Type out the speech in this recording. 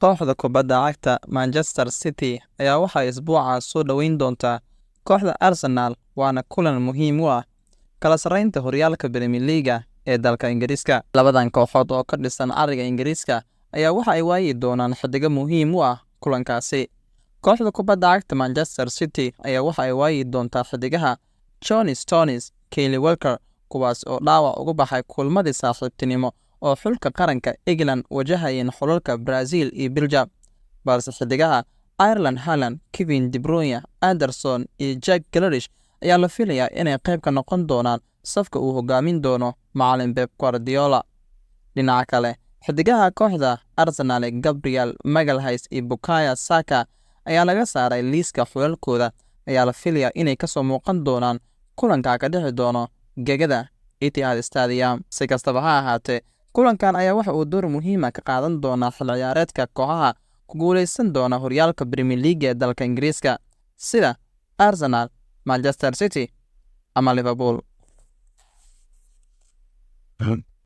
Kooxda kubadda cagta Manchester City ayaa waxay isbuuca soo dhaweyn doontaa kooxda Arsenal waana kulan muhiim u ah kala sarreynta horyaalka Premier League ee dalka Ingiriiska. Labadan kooxood oo ka dhisan Cariga Ingiriiska ayaa waxa ay waayi doonaan xiddiga muhiim u ah kulankaasi. Kooxda kubadda cagta Manchester City ayaa waxa ay waayi doontaa xiddigaha John Stones, Kyle Walker, kuwaas oo dhaawac uga baxay kulmadii saaxiibtinimo oo xulka qaranka England wajahayeen xulalka Brazil iyo Belgium, balse xiddigaha Ireland Haaland, Kevin De Bruyne, Anderson iyo Jack Grealish ayaa la filayaa inay qayb ka noqon doonaan safka uu hogaamin doono macallin Pep Guardiola. Dhinaca kale, xiddigaha kooxda Arsenal Gabriel Magalhaes iyo Bukayo Saka ayaa laga saaray liiska xulalkooda ayaa la filayaa inay kasoo muuqan doonaan kulanka ka dhici doono gegada Etihad Stadium. Si kastaba ha ahaatee, kulankan ayaa waxa uu door muhiim ah ka qaadan doonaa xil ciyaareedka kooxaha ku guuleysan doona horyaalka Premier League ee dalka Ingiriiska sida Arsenal, Manchester City ama Liverpool.